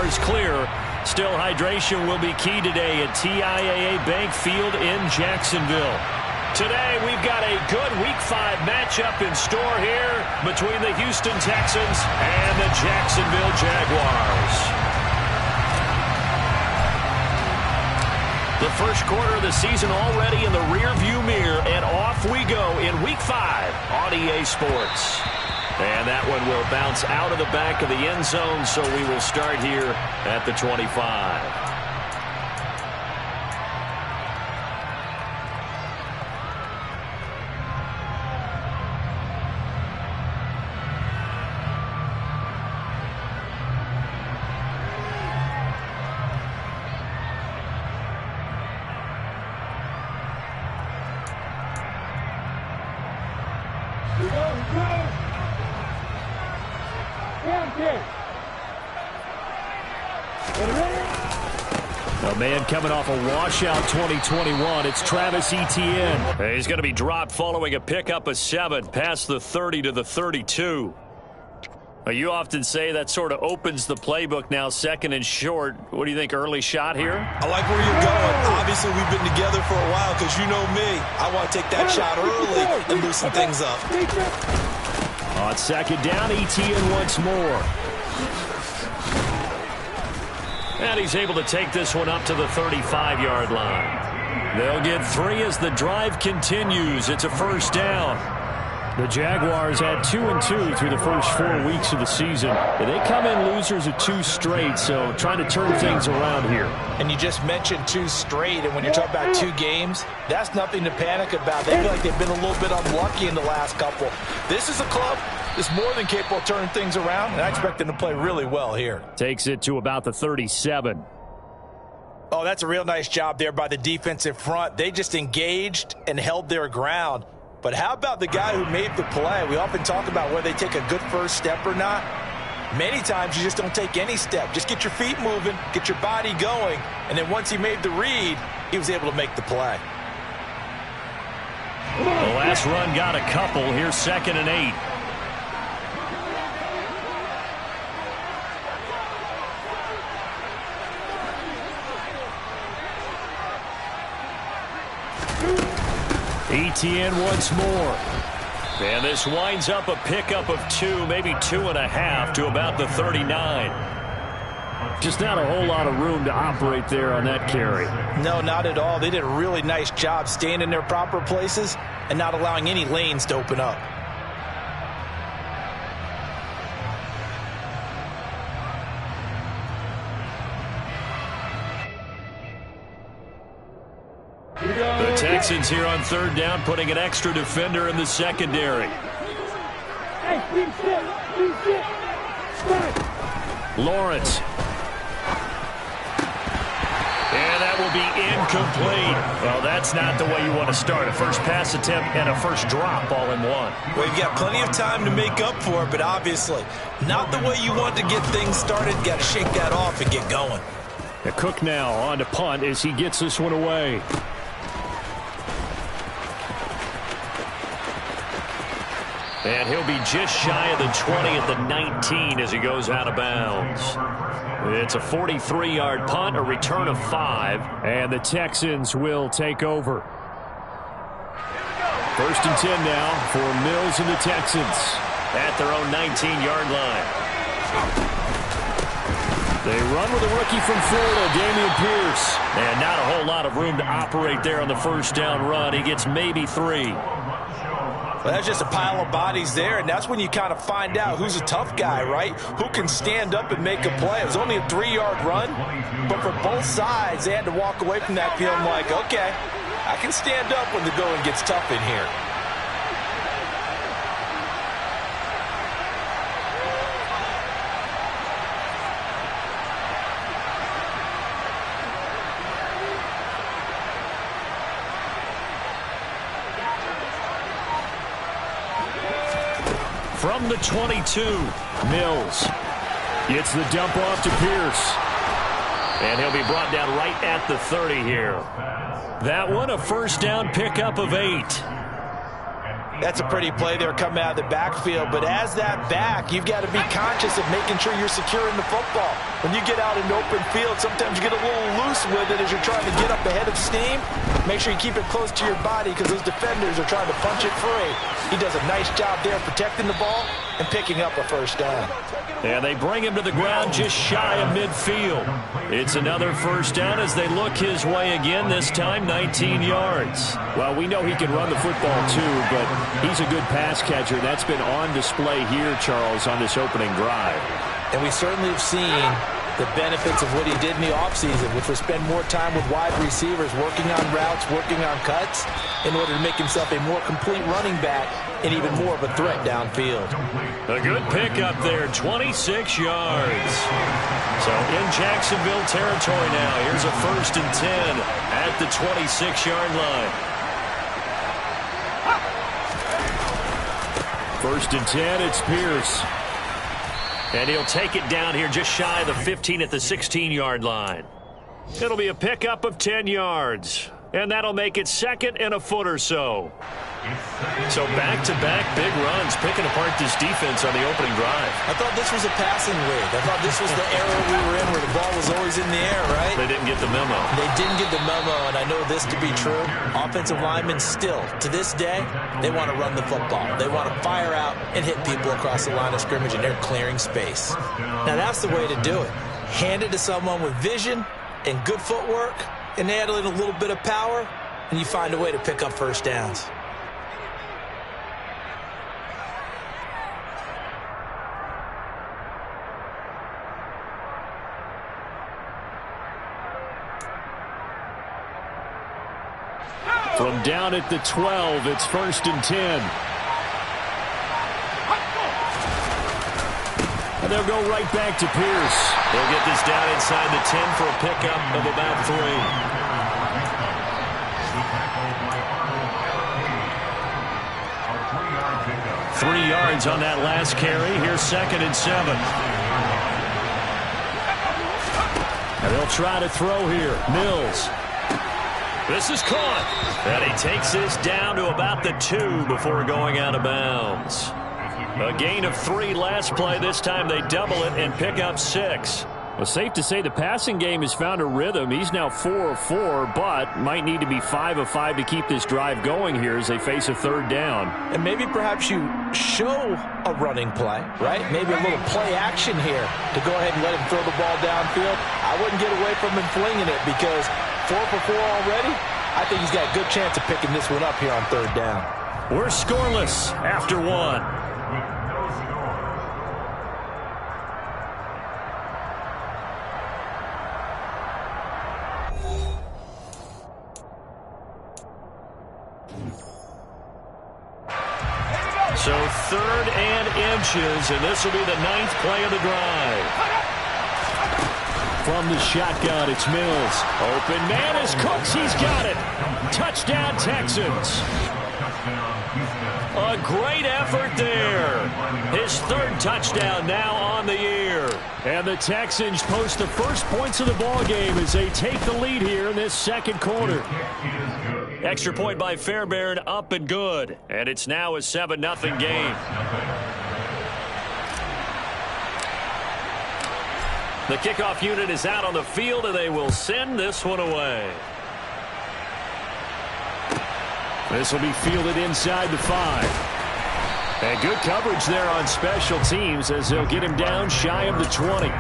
is clear. Still, hydration will be key today at TIAA Bank Field in Jacksonville. Today, we've got a good Week 5 matchup in store here between the Houston Texans and the Jacksonville Jaguars. The first quarter of the season already in the rearview mirror, and off we go in Week 5 on EA Sports. And that one will bounce out of the back of the end zone, so we will start here at the 25. A man coming off a washout 2021, it's Travis Etienne. He's going to be dropped following a pickup of 7 past the 30 to the 32. You often say that sort of opens the playbook now, second and short. What do you think, early shot here? I like where you're going. Obviously, we've been together for a while because you know me. I want to take that shot early and loosen things up. On second down, Etienne once more. And he's able to take this one up to the 35-yard line. They'll get 3 as the drive continues. It's a first down. The Jaguars had 2-2 through the first 4 weeks of the season. They come in losers of 2 straight, so trying to turn things around here. And you just mentioned 2 straight, and when you're talking about 2 games, that's nothing to panic about. They feel like they've been a little bit unlucky in the last couple. This is a club that's more than capable of turning things around, and I expect them to play really well here. Takes it to about the 37. Oh, that's a real nice job there by the defensive front. They just engaged and held their ground. But how about the guy who made the play? We often talk about whether they take a good first step or not. Many times you just don't take any step. Just get your feet moving, get your body going, and then once he made the read, he was able to make the play. The last run got a couple. Here's 2nd and 8. Etienne once more. And this winds up a pickup of 2, maybe 2.5 to about the 39. Just not a whole lot of room to operate there on that carry. No, not at all. They did a really nice job staying in their proper places and not allowing any lanes to open up. The Texans here on 3rd down, putting an extra defender in the secondary. Lawrence. And that will be incomplete. Well, that's not the way you want to start. A first pass attempt and a first drop all in one. Well, you've got plenty of time to make up for it, but obviously not the way you want to get things started. Got to shake that off and get going. The Cook now on to punt as he gets this one away. And he'll be just shy of the 20 at the 19 as he goes out of bounds. It's a 43-yard punt, a return of 5, and the Texans will take over. 1st and 10 now for Mills and the Texans at their own 19-yard line. They run with a rookie from Florida, Dameon Pierce. And not a whole lot of room to operate there on the first down run. He gets maybe 3. Well, that's just a pile of bodies there, and that's when you kind of find out who's a tough guy, right? Who can stand up and make a play. It was only a 3-yard run, but for both sides, they had to walk away from that feeling like, okay, I can stand up when the going gets tough in here. From the 22, Mills gets the dump off to Pierce. And he'll be brought down right at the 30 here. That one, a first down pickup of 8. That's a pretty play there coming out of the backfield. But as that back, you've got to be conscious of making sure you're securing the football. When you get out in open field, sometimes you get a little loose with it as you're trying to get up ahead of steam. Make sure you keep it close to your body because those defenders are trying to punch it free. He does a nice job there protecting the ball and picking up a first down. And they bring him to the ground just shy of midfield. It's another first down as they look his way again, this time 19 yards. Well, we know he can run the football too, but he's a good pass catcher. That's been on display here, Charles, on this opening drive. And we certainly have seen the benefits of what he did in the offseason, which was spend more time with wide receivers, working on routes, working on cuts, in order to make himself a more complete running back and even more of a threat downfield. A good pickup there, 26 yards. So in Jacksonville territory now, here's a 1st and 10 at the 26-yard line. 1st and 10, it's Pierce. And he'll take it down here just shy of the 15 at the 16-yard line. It'll be a pickup of 10 yards. And that'll make it 2nd and a foot or so. So back-to-back big runs, picking apart this defense on the opening drive. I thought this was a passing league. I thought this was the era we were in where the ball was always in the air, right? They didn't get the memo. They didn't get the memo, and I know this to be true. Offensive linemen still, to this day, they want to run the football. They want to fire out and hit people across the line of scrimmage, and they're clearing space. Now, that's the way to do it. Hand it to someone with vision and good footwork, and add in a little bit of power, and you find a way to pick up first downs. From down at the 12, it's 1st and 10. And they'll go right back to Pierce. They'll get this down inside the 10 for a pickup of about 3. 3 yards on that last carry. Here's 2nd and 7. And they'll try to throw here. Mills. This is caught. And he takes this down to about the 2 before going out of bounds. A gain of 3 last play. This time they double it and pick up 6. Well, safe to say the passing game has found a rhythm. He's now 4 of 4, but might need to be 5 of 5 to keep this drive going here as they face a 3rd down. And maybe perhaps you show a running play, right? Maybe a little play action here to go ahead and let him throw the ball downfield. I wouldn't get away from him flinging it because 4 for 4 already. I think he's got a good chance of picking this one up here on 3rd down. We're scoreless after 1. So 3rd and inches, and this will be the 9th play of the drive. From the shotgun, it's Mills. Open man is Cooks. He's got it. Touchdown, Texans. A great effort there. His 3rd touchdown now on the year. And the Texans post the first points of the ball game as they take the lead here in this 2nd quarter. Extra point by Fairbairn, up and good. And it's now a 7-0 game. The kickoff unit is out on the field, and they will send this one away. This will be fielded inside the 5. And good coverage there on special teams as they'll get him down shy of the 20.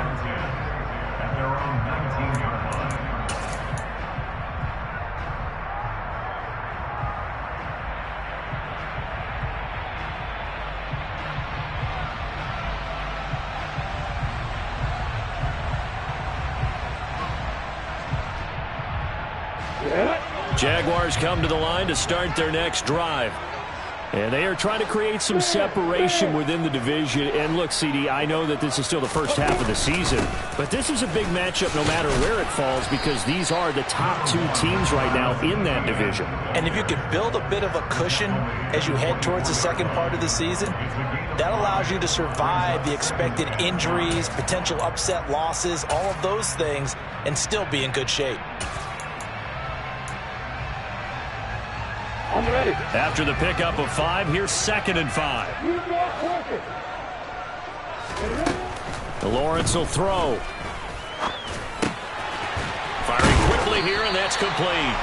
Jaguars come to the line to start their next drive. And they are trying to create some separation within the division. And look, CD, I know that this is still the first half of the season, but this is a big matchup no matter where it falls because these are the top 2 teams right now in that division. And if you can build a bit of a cushion as you head towards the second part of the season, that allows you to survive the expected injuries, potential upset losses, all of those things, and still be in good shape. After the pickup of 5, here's 2nd and 5. Lawrence will throw. Firing quickly here, and that's complete.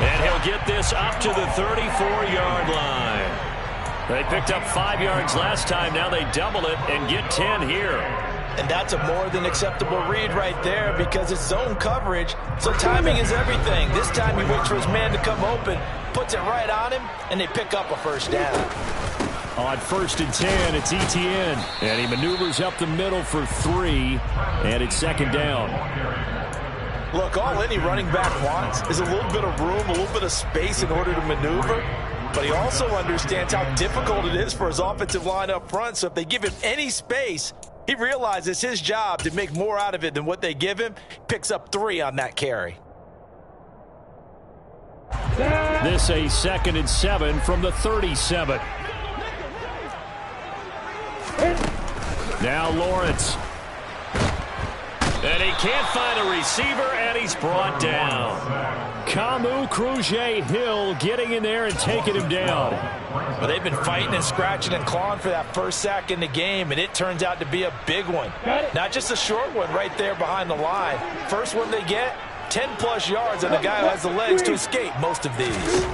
And he'll get this up to the 34-yard line. They picked up 5 yards last time. Now they double it and get 10 here. And that's a more than acceptable read right there because it's zone coverage, so timing is everything. This time he waits for his man to come open, puts it right on him, and they pick up a first down. On 1st and 10, it's Etienne. And he maneuvers up the middle for 3, and it's 2nd down. Look, all any running back wants is a little bit of room, a little bit of space in order to maneuver. But he also understands how difficult it is for his offensive line up front. So if they give him any space, he realizes his job to make more out of it than what they give him. Picks up 3 on that carry. This a 2nd and 7 from the 37. Now Lawrence. And he can't find a receiver, and he's brought down. Camus Cruz-Hill getting in there and taking him down. Well, they've been fighting and scratching and clawing for that first sack in the game, and it turns out to be a big one. Not just a short one right there behind the line. First one they get, 10-plus yards, and the guy who has the legs to escape most of these.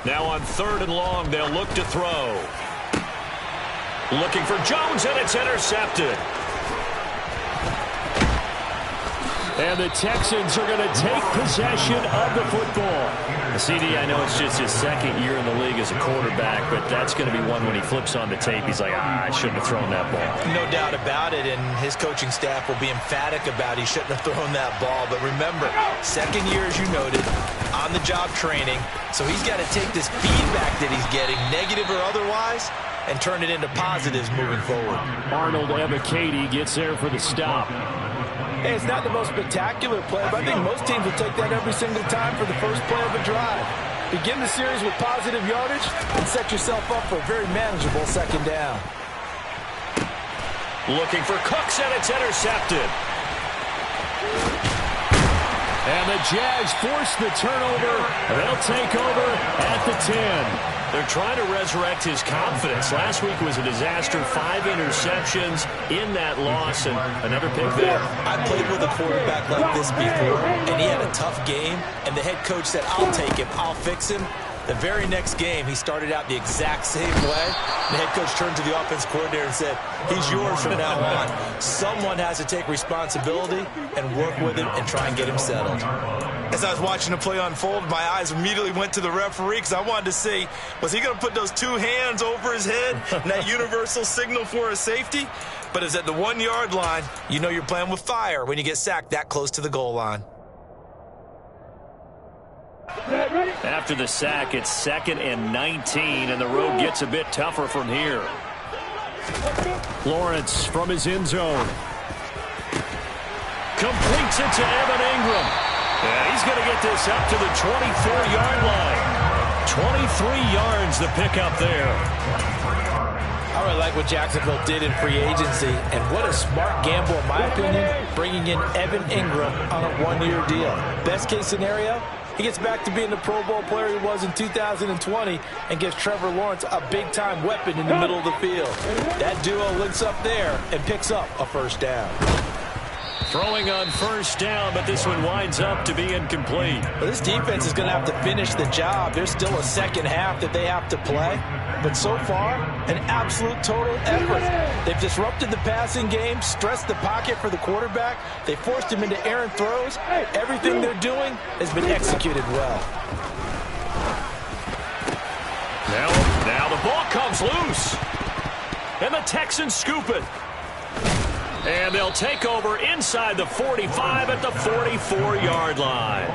Now on 3rd and long, they'll look to throw. Looking for Jones, and it's intercepted. And the Texans are going to take possession of the football. CD, I know it's just his 2nd year in the league as a quarterback, but that's going to be one when he flips on the tape. He's like, I shouldn't have thrown that ball. No doubt about it, and his coaching staff will be emphatic about he shouldn't have thrown that ball. But remember, 2nd year, as you noted, on-the-job training, so he's got to take this feedback that he's getting, negative or otherwise, and turn it into positives moving forward. Arnold Ebiketie gets there for the stop. Hey, it's not the most spectacular play, but I think most teams will take that every single time for the first play of a drive. Begin the series with positive yardage and set yourself up for a very manageable 2nd down. Looking for Cooks, and it's intercepted. And the Jags force the turnover. They'll take over at the 10. They're trying to resurrect his confidence. Last week was a disaster. 5 interceptions in that loss, and another pick there. I played with a quarterback like this before, and he had a tough game, and the head coach said, I'll take him, I'll fix him. The very next game, he started out the exact same way. The head coach turned to the offense coordinator and said, he's yours from now on. Someone has to take responsibility and work with him and try and get him settled. As I was watching the play unfold, my eyes immediately went to the referee because I wanted to see, was he going to put those 2 hands over his head and that universal signal for a safety? But it's at the 1-yard line. You know you're playing with fire when you get sacked that close to the goal line. After the sack, it's 2nd and 19, and the road gets a bit tougher from here. Lawrence from his end zone. Completes it to Evan Ingram. And he's going to get this up to the 24-yard line. 23 yards the pickup there. I really like what Jacksonville did in free agency, and what a smart gamble, in my opinion, bringing in Evan Ingram on a 1-year deal. Best case scenario, he gets back to being the Pro Bowl player he was in 2020 and gives Trevor Lawrence a big-time weapon in the middle of the field. That duo links up there and picks up a first down. Throwing on 1st down, but this one winds up to be incomplete. Well, this defense is going to have to finish the job. There's still a 2nd half that they have to play. But so far, an absolute total effort. They've disrupted the passing game, stressed the pocket for the quarterback. They forced him into errant throws. Everything they're doing has been executed well. Now the ball comes loose. And the Texans scoop it. And they'll take over inside the 45 at the 44-yard line.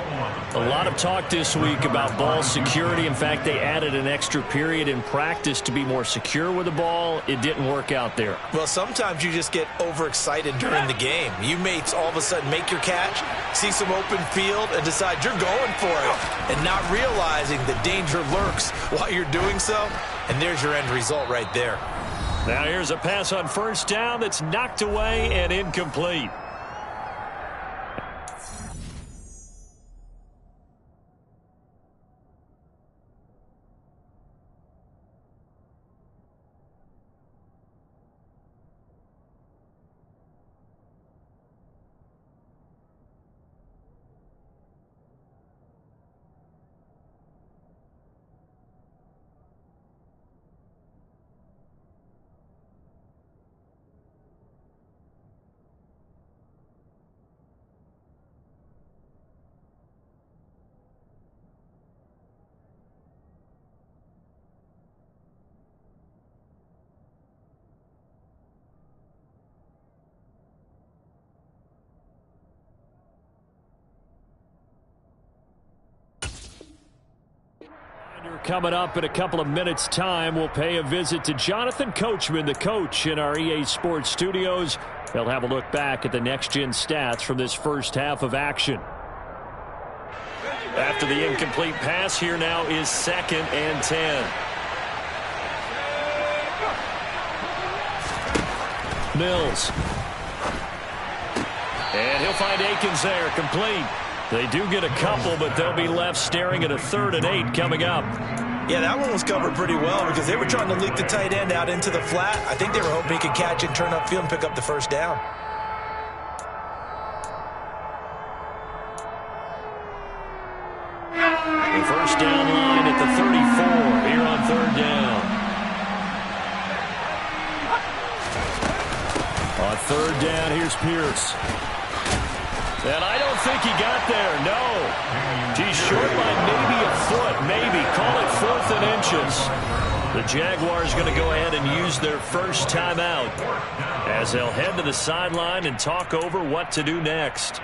A lot of talk this week about ball security. In fact, they added an extra period in practice to be more secure with the ball. It didn't work out there. Well, sometimes you just get overexcited during the game. You may all of a sudden make your catch, see some open field, and decide you're going for it, and not realizing the danger lurks while you're doing so. And there's your end result right there. Now here's a pass on 1st down that's knocked away and incomplete. Coming up in a couple of minutes' time, we'll pay a visit to Jonathan Coachman, the coach in our EA Sports studios. They'll have a look back at the next-gen stats from this first half of action. After the incomplete pass, here now is 2nd and 10. Mills. And he'll find Akins there, complete. They do get a couple, but they'll be left staring at a 3rd and 8 coming up. Yeah, that one was covered pretty well because they were trying to leak the tight end out into the flat. I think they were hoping he could catch and turn upfield and pick up the first down. The first down line at the 34 here on 3rd down. On 3rd down, here's Pierce. And I don't think he got there, no. He's short by maybe a foot, maybe. Call it 4th and inches. The Jaguars going to go ahead and use their first timeout as they'll head to the sideline and talk over what to do next.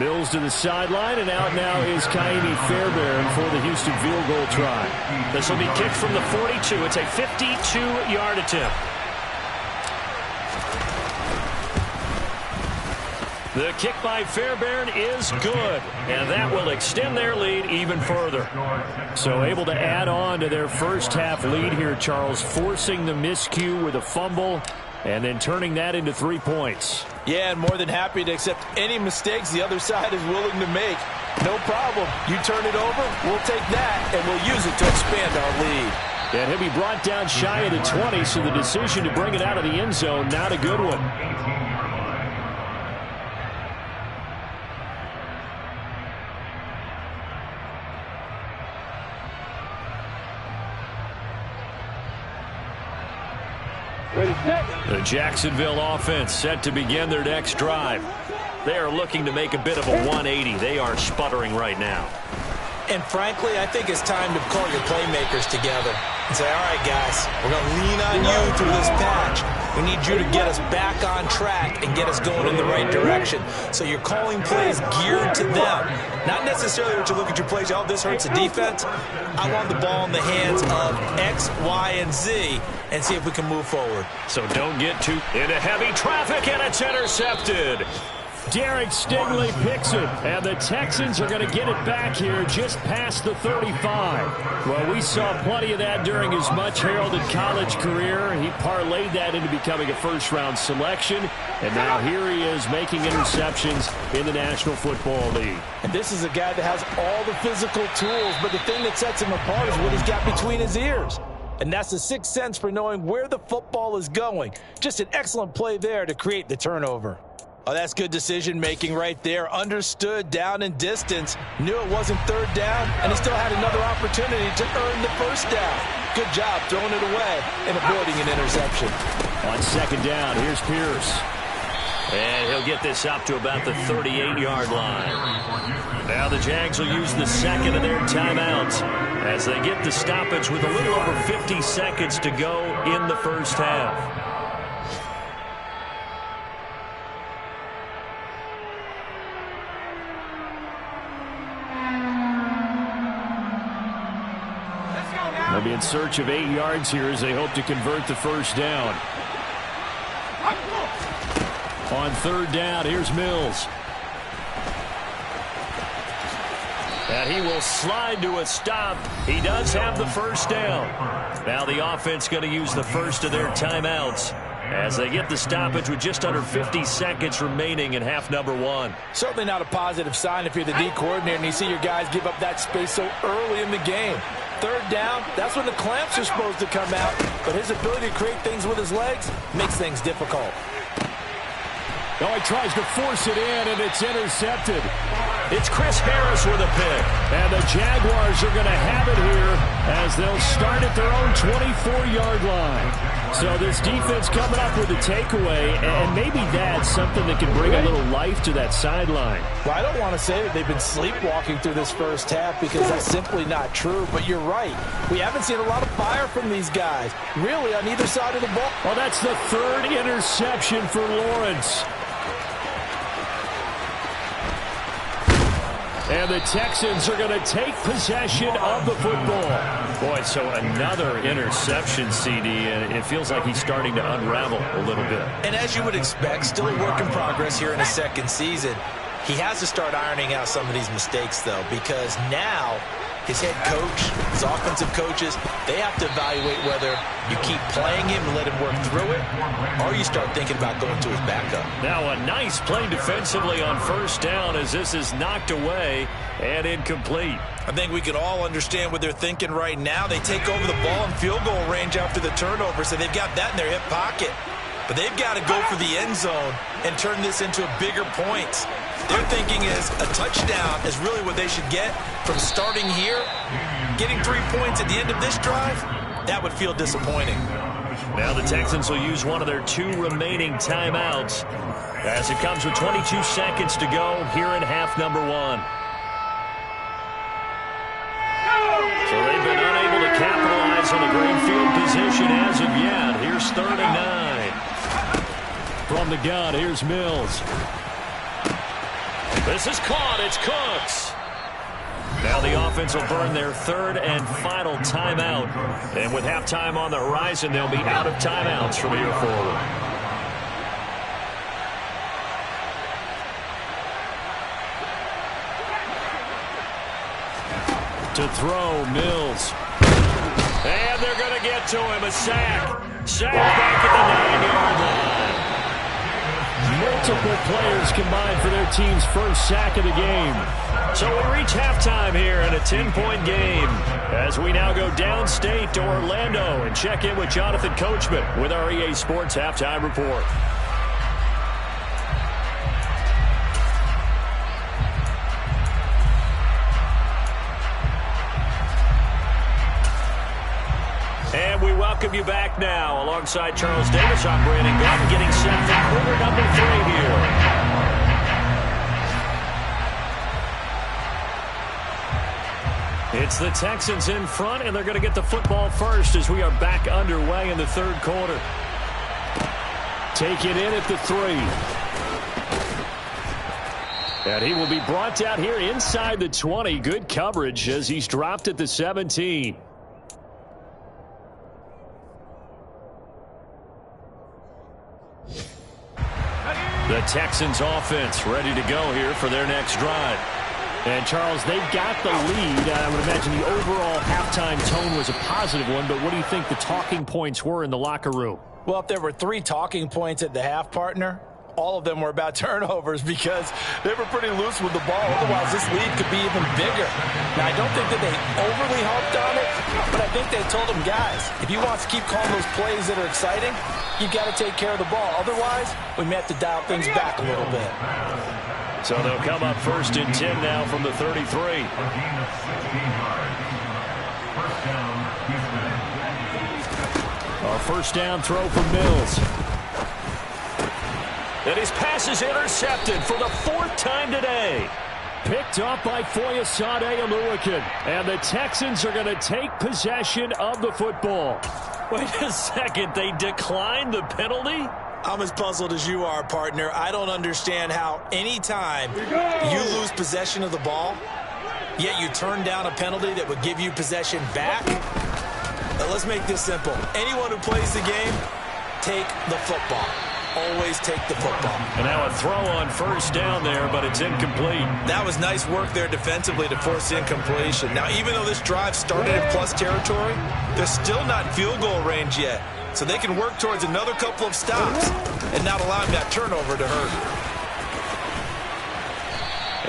Mills to the sideline, and out now is Kaimi Fairbairn for the Houston field goal try. This will be kicked from the 42. It's a 52-yard attempt. The kick by Fairbairn is good, and that will extend their lead even further. So able to add on to their first half lead here, Charles, forcing the miscue with a fumble and then turning that into 3 points. Yeah, and more than happy to accept any mistakes the other side is willing to make. No problem. You turn it over, we'll take that, and we'll use it to expand our lead. And he'll be brought down shy of the 20, so the decision to bring it out of the end zone, not a good one. The Jacksonville offense set to begin their next drive. They are looking to make a bit of a 180. They are sputtering right now. And frankly, I think it's time to call your playmakers together and say, all right, guys, we're going to lean on you through this patch. We need you to get us back on track and get us going in the right direction. So you're calling plays geared to them. Not necessarily what you look at your plays, oh, this hurts the defense. I want the ball in the hands of X, Y, and Z and see if we can move forward. So don't get too into heavy traffic, and it's intercepted. Derek Stingley picks it, and the Texans are going to get it back here just past the 35. Well, we saw plenty of that during his much-heralded college career. He parlayed that into becoming a first-round selection, and now here he is making interceptions in the National Football League. And this is a guy that has all the physical tools, but the thing that sets him apart is what he's got between his ears. And that's the sixth sense for knowing where the football is going. Just an excellent play there to create the turnover. Oh, that's good decision-making right there. Understood down and distance. Knew it wasn't 3rd down, and he still had another opportunity to earn the first down. Good job throwing it away and avoiding an interception. On 2nd down, here's Pierce. And he'll get this up to about the 38-yard line. Now the Jags will use the second of their timeouts as they get the stoppage with a little over 50 seconds to go in the first half. They'll be in search of 8 yards here as they hope to convert the first down. On 3rd down, here's Mills. And he will slide to a stop. He does have the first down. Now the offense going to use the first of their timeouts as they get the stoppage with just under 50 seconds remaining in half number 1. Certainly not a positive sign if you're the D coordinator and you see your guys give up that space so early in the game. 3rd down, that's when the clamps are supposed to come out, but his ability to create things with his legs makes things difficult. Oh, he tries to force it in, and it's intercepted. It's Chris Harris with a pick. And the Jaguars are going to have it here as they'll start at their own 24-yard line. So this defense coming up with a takeaway, and maybe that's something that can bring a little life to that sideline. Well, I don't want to say that they've been sleepwalking through this first half because that's simply not true, but you're right. We haven't seen a lot of fire from these guys, really, on either side of the ball. Well, that's the 3rd interception for Lawrence. And the Texans are going to take possession of the football. Boy, so another interception, CD, and it feels like he's starting to unravel a little bit. And as you would expect, still a work in progress here in his second season. He has to start ironing out some of these mistakes, though, because now his head coach, his offensive coaches, they have to evaluate whether you keep playing him and let him work through it, or you start thinking about going to his backup. Now a nice play defensively on first down as this is knocked away and incomplete. I think we can all understand what they're thinking right now. They take over the ball in field goal range after the turnover, so they've got that in their hip pocket. But they've got to go for the end zone and turn this into a bigger points. Their thinking is a touchdown is really what they should get from starting here. Getting 3 points at the end of this drive, that would feel disappointing. Now the Texans will use one of their 2 remaining timeouts as it comes with 22 seconds to go here in half number 1. So they've been unable to capitalize on a great field position as of yet. Here's 3rd and 9. From the gun, here's Mills. This is caught. It's Cooks. Now the offense will burn their 3rd and final timeout. And with halftime on the horizon, they'll be out of timeouts from here forward. To throw, Mills. And they're going to get to him. A sack. Sack back at the 9-yard line. Multiple players combined for their team's first sack of the game. So we reach halftime here in a 10-point game as we now go downstate to Orlando and check in with Jonathan Coachman with our EA Sports Halftime Report. And we welcome you back now. Alongside Charles Davis, I'm Brandon Gordon, getting set for quarter number 3 here. It's the Texans in front, and they're going to get the football first as we are back underway in the 3rd quarter. Take it in at the 3. And he will be brought down here inside the 20. Good coverage as he's dropped at the 17. The Texans offense ready to go here for their next drive. And, Charles, they've got the lead. I would imagine the overall halftime tone was a positive one, but what do you think the talking points were in the locker room? Well, if there were 3 talking points at the half, partner, all of them were about turnovers because they were pretty loose with the ball. Otherwise, this lead could be even bigger. Now, I don't think that they overly harped on it, but I think they told them, guys, if you want to keep calling those plays that are exciting, you've got to take care of the ball. Otherwise, we may have to dial things back a little bit. So they'll come up 1st and 10 now from the 33. A first down throw for Mills. And his pass is intercepted for the 4th time today. Picked up by Foyesade Oluwakin. And the Texans are going to take possession of the football. Wait a second. They declined the penalty? I'm as puzzled as you are, partner. I don't understand how any time you lose possession of the ball, yet you turn down a penalty that would give you possession back. But let's make this simple. Anyone who plays the game, take the football. Always take the football. And now a throw on first down there, but it's incomplete. That was nice work there defensively to force incompletion. Now, even though this drive started in plus territory, they're still not in field goal range yet. So they can work towards another couple of stops and not allowing that turnover to hurt.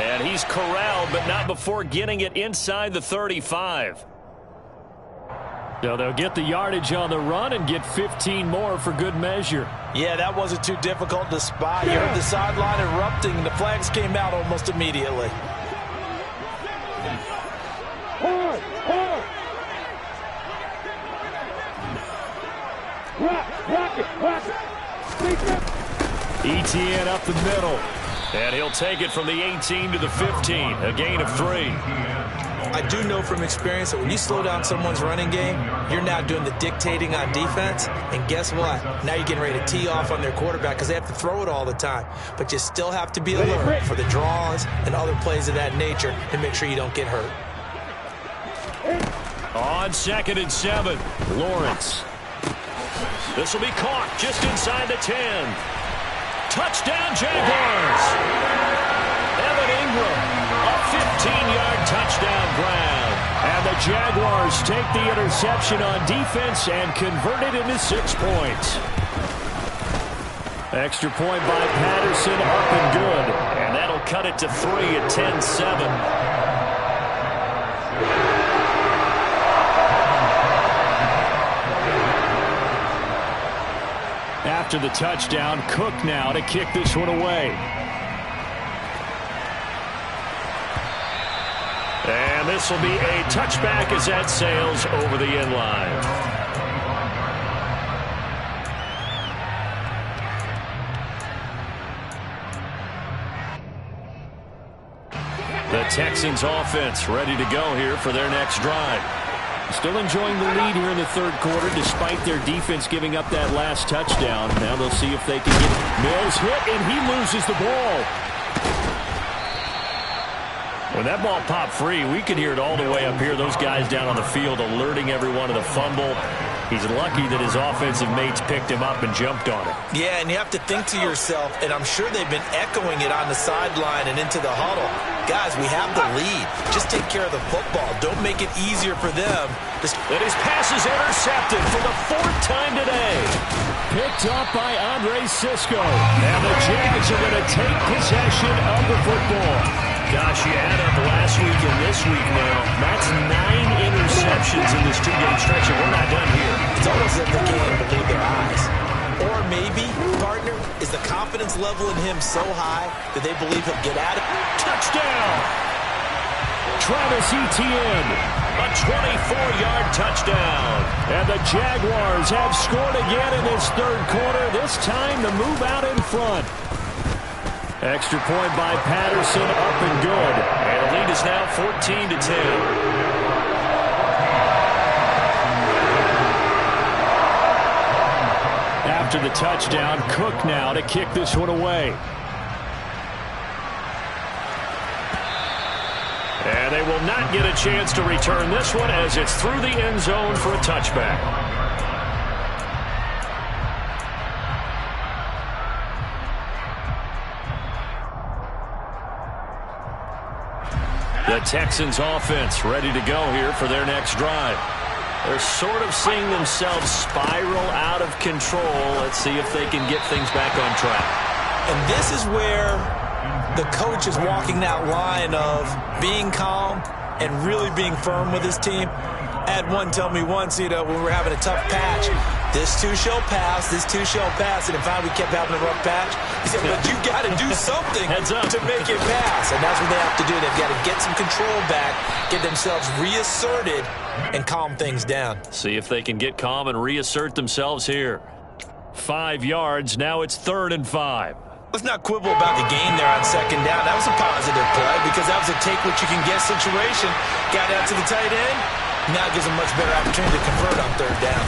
And he's corralled, but not before getting it inside the 35. So they'll get the yardage on the run and get 15 more for good measure. Yeah, that wasn't too difficult to spot. You heard the sideline erupting, and the flags came out almost immediately. ETN up the middle. And he'll take it from the 18 to the 15, a gain of 3. I do know from experience that when you slow down someone's running game, you're now doing the dictating on defense. And guess what? Now you're getting ready to tee off on their quarterback because they have to throw it all the time. But you still have to be alert for the draws and other plays of that nature to make sure you don't get hurt. On 2nd and 7, Lawrence. This will be caught just inside the 10. Touchdown, Jaguars. Evan Ingram, a 15-yard touchdown grab. And the Jaguars take the interception on defense and convert it into 6 points. Extra point by Patterson, up and good. And that'll cut it to 3 at 10-7. After the touchdown, Cook now to kick this one away. And this will be a touchback as that sails over the end line. The Texans offense ready to go here for their next drive. Still enjoying the lead here in the third quarter despite their defense giving up that last touchdown. Now they'll see if they can get Mills hit, and he loses the ball. When that ball popped free, we could hear it all the way up here. Those guys down on the field alerting everyone of the fumble. He's lucky that his offensive mates picked him up and jumped on it. Yeah, and you have to think to yourself, and I'm sure they've been echoing it on the sideline and into the huddle. Guys, we have the lead. Just take care of the football. Don't make it easier for them. And his pass is intercepted for the 4th time today. Picked up by Andre Sisco. And the Jags are going to take possession of the football. Gosh, you add up last week and this week now. That's 9 interceptions in this 2-game stretch, and we're not done here. It's almost as if they can't believe their eyes. Or maybe, partner, is the confidence level in him so high that they believe he'll get at it. Touchdown! Travis Etienne, a 24-yard touchdown. And the Jaguars have scored again in this third quarter, this time to move out in front. Extra point by Patterson, up and good. And the lead is now 14-10. After the touchdown, Cook now to kick this one away. And they will not get a chance to return this one as it's through the end zone for a touchback. The Texans offense ready to go here for their next drive. They're sort of seeing themselves spiral out of control. Let's see if they can get things back on track. And this is where the coach is walking that line of being calm and really being firm with his team. I had one tell me once, when we were having a tough patch, this too shall pass, this too shall pass. And in fact, we kept having a rough patch. He said, but you got to do something to make it pass. And that's what they have to do. They've got to get some control back, get themselves reasserted, and calm things down. See if they can get calm and reassert themselves here. 5 yards. Now it's 3rd and 5. Let's not quibble about the gain there on 2nd down. That was a positive play because that was a take-what-you-can-get situation. Got out to the tight end. Now gives a much better opportunity to convert on 3rd down.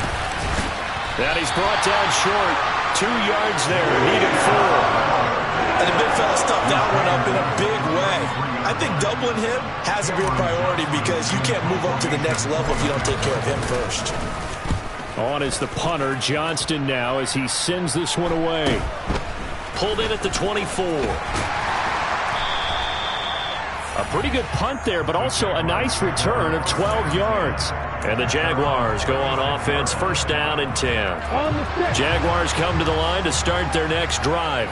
And he's brought down short. 2 yards there. Needed 4. And the big fella stuffed that one up in a big way. I think doubling him has to be a priority because you can't move up to the next level if you don't take care of him first. On is the punter, Johnston now as he sends this one away. Pulled in at the 24. A pretty good punt there, but also a nice return of 12 yards. And the Jaguars go on offense, 1st down and 10. Jaguars come to the line to start their next drive.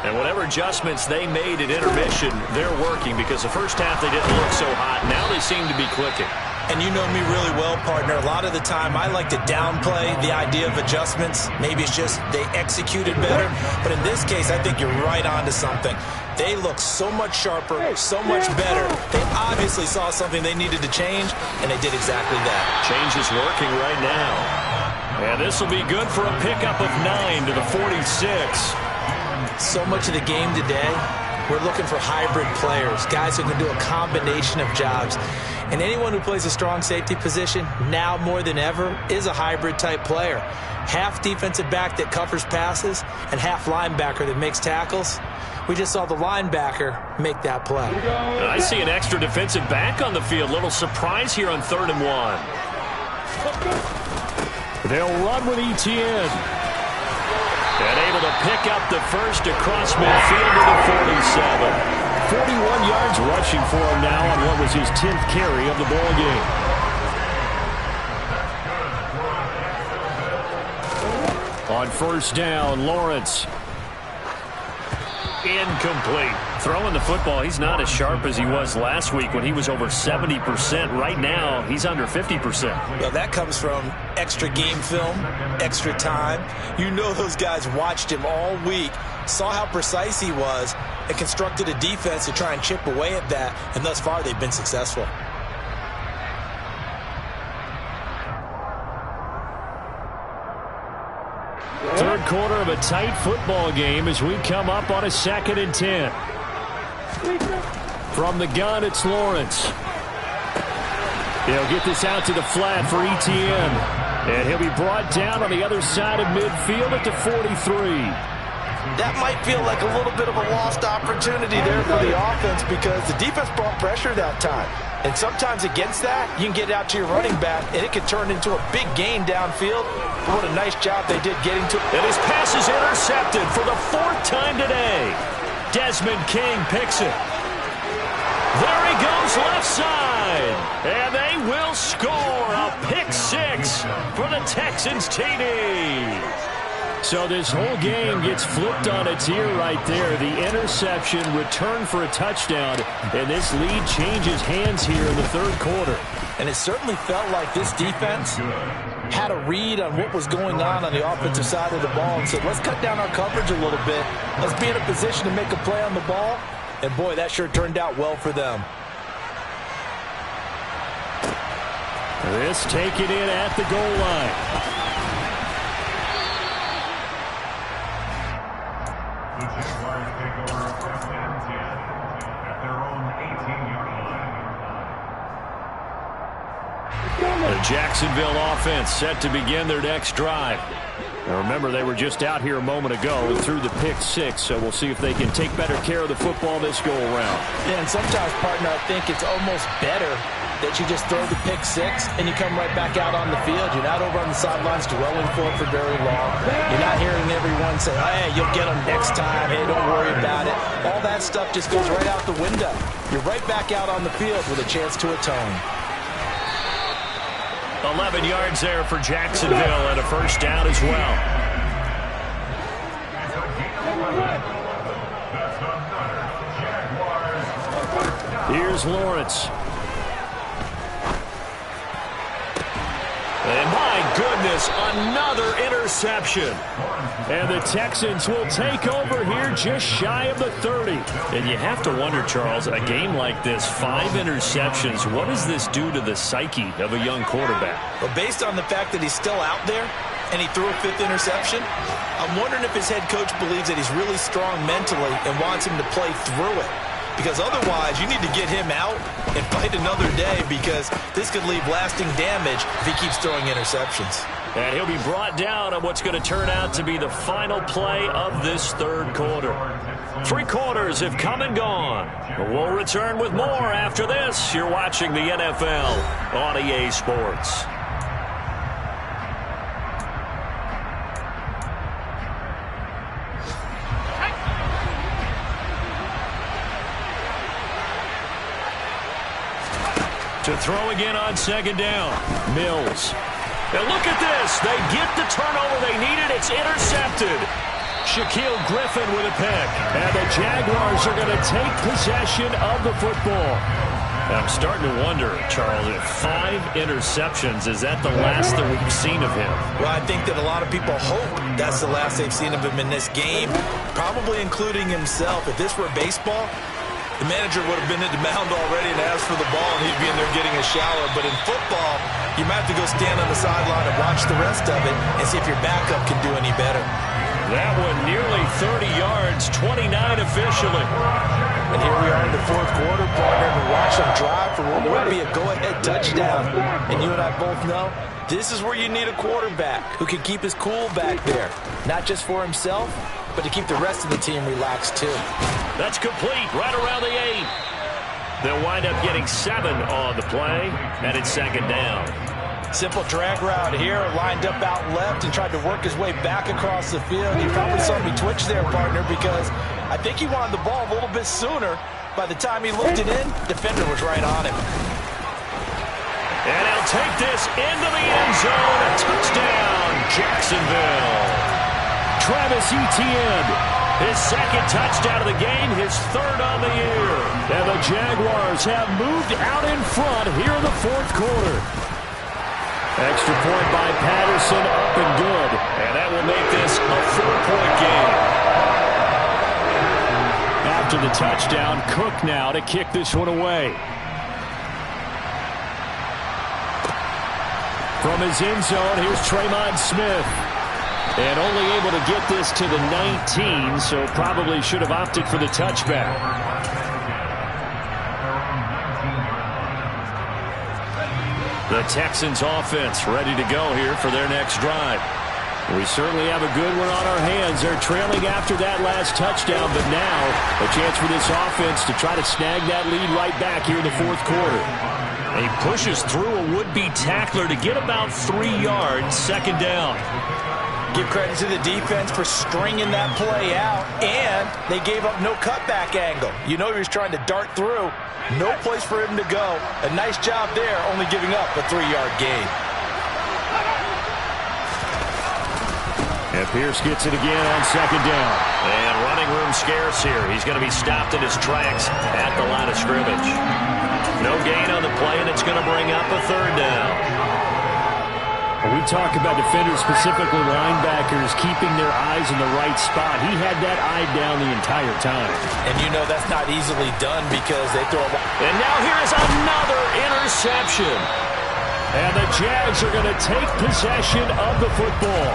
And whatever adjustments they made at intermission, they're working because the first half they didn't look so hot. Now they seem to be clicking. And you know me really well, partner. A lot of the time I like to downplay the idea of adjustments. Maybe it's just they executed better. But in this case, I think you're right on to something. They look so much sharper, so much better. They obviously saw something they needed to change, and they did exactly that. Change is working right now. And this will be good for a pickup of 9 to the 46. So much of the game today, we're looking for hybrid players, guys who can do a combination of jobs. And anyone who plays a strong safety position, now more than ever, is a hybrid-type player. Half defensive back that covers passes and half linebacker that makes tackles. We just saw the linebacker make that play. I see an extra defensive back on the field. Little surprise here on 3rd and 1. They'll run with Etienne. And able to pick up the first across midfield to the 47. 41 yards rushing for him now on what was his 10th carry of the ball game. On 1st down, Lawrence. Incomplete. Throwing the football, he's not as sharp as he was last week when he was over 70%. Right now, he's under 50%. Well, that comes from extra game film, extra time. You know those guys watched him all week, saw how precise he was, and constructed a defense to try and chip away at that, and thus far they've been successful. Third quarter of a tight football game as we come up on a 2nd and 10. From the gun, it's Lawrence. He'll get this out to the flat for Etienne. And he'll be brought down on the other side of midfield at the 43. That might feel like a little bit of a lost opportunity there for the offense because the defense brought pressure that time. And sometimes against that, you can get out to your running back, and it can turn into a big gain downfield. What a nice job they did getting to it. And his pass is intercepted for the 4th time today. Desmond King picks it. There he goes left side. And they will score a pick-6 for the Texans TD. So this whole game gets flipped on its ear right there. The interception, return for a touchdown, and this lead changes hands here in the 3rd quarter. And it certainly felt like this defense had a read on what was going on the offensive side of the ball and said, let's cut down our coverage a little bit. Let's be in a position to make a play on the ball. And, boy, that sure turned out well for them. This taken in at the goal line. The Jacksonville offense set to begin their next drive. Now remember, they were just out here a moment ago and threw the pick-6, so we'll see if they can take better care of the football this go-around. Yeah, and sometimes, partner, I think it's almost better that you just throw the pick-6 and you come right back out on the field. You're not over on the sidelines dwelling for it for very long. You're not hearing everyone say, hey, you'll get them next time. Hey, don't worry about it. All that stuff just goes right out the window. You're right back out on the field with a chance to atone. 11 yards there for Jacksonville and a 1st down as well. Here's Lawrence. And my goodness, another interception. And the Texans will take over here just shy of the 30. And you have to wonder, Charles, a game like this, 5 interceptions, what does this do to the psyche of a young quarterback? But based on the fact that he's still out there and he threw a 5th interception, I'm wondering if his head coach believes that he's really strong mentally and wants him to play through it. Because otherwise, you need to get him out and fight another day because this could leave lasting damage if he keeps throwing interceptions. And he'll be brought down on what's going to turn out to be the final play of this 3rd quarter. 3 quarters have come and gone. We'll return with more after this. You're watching the NFL on EA Sports. To throw again on 2nd down. Mills. And look at this. They get the turnover they needed. It's intercepted. Shaquille Griffin with a pick. And the Jaguars are going to take possession of the football. I'm starting to wonder, Charles, if 5 interceptions, is that the last that we've seen of him? Well, I think that a lot of people hope that's the last they've seen of him in this game, probably including himself. If this were baseball, the manager would have been at the mound already and asked for the ball, and he'd be in there getting a shower. But in football, you might have to go stand on the sideline and watch the rest of it and see if your backup can do any better. That one nearly 30 yards, 29 officially. And here we are in the fourth quarter, partner, and watch them drive for what would be a go-ahead touchdown. And you and I both know this is where you need a quarterback who can keep his cool back there, not just for himself, but to keep the rest of the team relaxed too. That's complete right around the 8. They'll wind up getting 7 on the play, and it's second down. Simple drag route here, lined up out left and tried to work his way back across the field. You probably saw me twitch there, partner, because I think he wanted the ball a little bit sooner. By the time he looked it in, defender was right on him. And he'll take this into the end zone. A touchdown, Jacksonville. Travis Etienne, his second touchdown of the game, his third on the year. And the Jaguars have moved out in front here in the fourth quarter. Extra point by Patterson, up and good. And that will make this a 4-point game. After the touchdown, Cook now to kick this one away. From his end zone, here's Tremont Smith. And only able to get this to the 19, so probably should have opted for the touchback. The Texans offense ready to go here for their next drive. We certainly have a good one on our hands. They're trailing after that last touchdown, but now a chance for this offense to try to snag that lead right back here in the fourth quarter. He pushes through a would-be tackler to get about 3 yards, second down. Give credit to the defense for stringing that play out, and they gave up no cutback angle. You know he was trying to dart through. No place for him to go. A nice job there, only giving up a 3-yard gain. And Pierce gets it again on second down. And running room scarce here. He's going to be stopped in his tracks at the line of scrimmage. No gain on the play, and it's going to bring up a third down. We talk about defenders, specifically linebackers, keeping their eyes in the right spot. He had that eye down the entire time. And you know that's not easily done because they throw a ball. And now here is another interception. And the Jags are going to take possession of the football.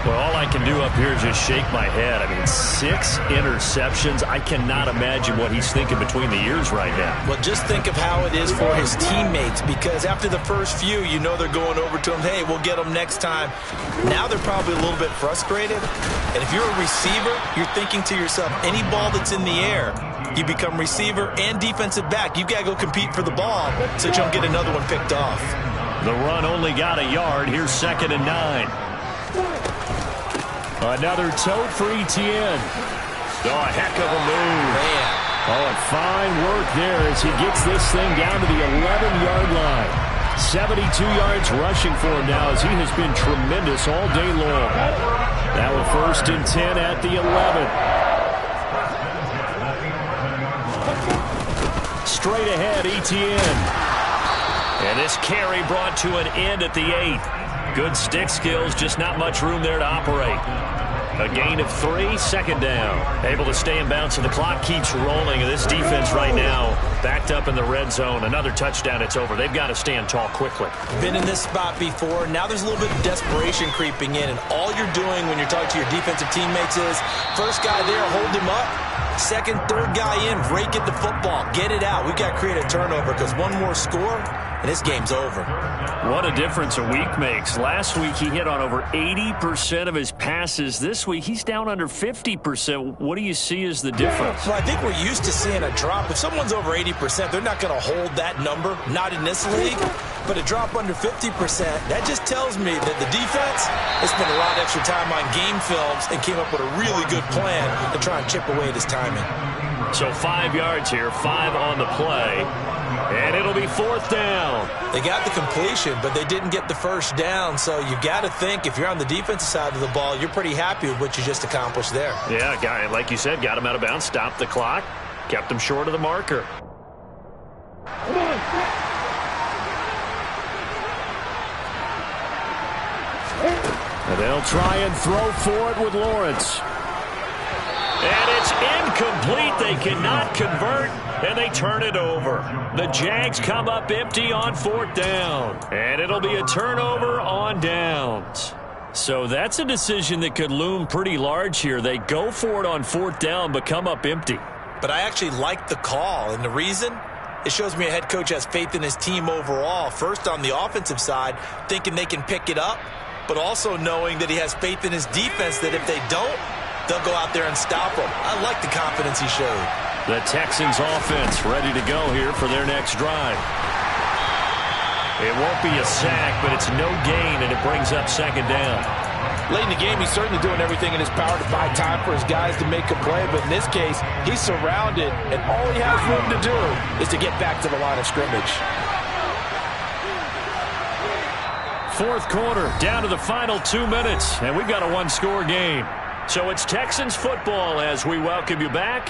Well, all I can do up here is just shake my head. I mean, 6 interceptions. I cannot imagine what he's thinking between the ears right now. Well, just think of how it is for his teammates, because after the first few, you know they're going over to him, hey, we'll get them next time. Now they're probably a little bit frustrated. And if you're a receiver, you're thinking to yourself, any ball that's in the air, you become receiver and defensive back. You've got to go compete for the ball so that you don't get another one picked off. The run only got a yard. Here's 2nd and 9. Another tote for Etienne. Oh, a heck of a move. Man. Oh, and fine work there as he gets this thing down to the 11-yard line. 72 yards rushing for him now as he has been tremendous all day long. Now a 1st and 10 at the 11. Straight ahead, Etienne. And this carry brought to an end at the 8. Good stick skills, just not much room there to operate. A gain of 3, second down. Able to stay in bounds, and the clock keeps rolling. And this defense right now backed up in the red zone. Another touchdown, it's over. They've got to stand tall quickly. Been in this spot before. Now there's a little bit of desperation creeping in. And all you're doing when you're talking to your defensive teammates is, first guy there, hold him up. Second, third guy in, rake at the football. Get it out. We've got to create a turnover because one more score, and this game's over. What a difference a week makes. Last week he hit on over 80% of his passes. This week he's down under 50%. What do you see as the difference? Well, I think we're used to seeing a drop. If someone's over 80%, they're not going to hold that number, not in this league. But a drop under 50%, that just tells me that the defense has spent a lot of extra time on game films and came up with a really good plan to try and chip away at his timing. So 5 yards here, 5 on the play, and it'll be 4th down. They got the completion, but they didn't get the first down, so you got to think if you're on the defensive side of the ball, you're pretty happy with what you just accomplished there. Yeah, guy, like you said, got him out of bounds, stopped the clock, kept him short of the marker. And they'll try and throw for it with Lawrence. And it's incomplete. They cannot convert, and they turn it over. The Jags come up empty on 4th down, and it'll be a turnover on downs. So that's a decision that could loom pretty large here. They go for it on 4th down, but come up empty. But I actually like the call, and the reason? It shows me a head coach has faith in his team overall. First, on the offensive side, thinking they can pick it up, but also knowing that he has faith in his defense that if they don't, they'll go out there and stop them. I like the confidence he showed. The Texans offense ready to go here for their next drive. It won't be a sack, but it's no gain, and it brings up 2nd down. Late in the game, he's certainly doing everything in his power to buy time for his guys to make a play. But in this case, he's surrounded, and all he has room to do is to get back to the line of scrimmage. 4th quarter, down to the final 2 minutes, and we've got a 1-score game. So it's Texans football as we welcome you back.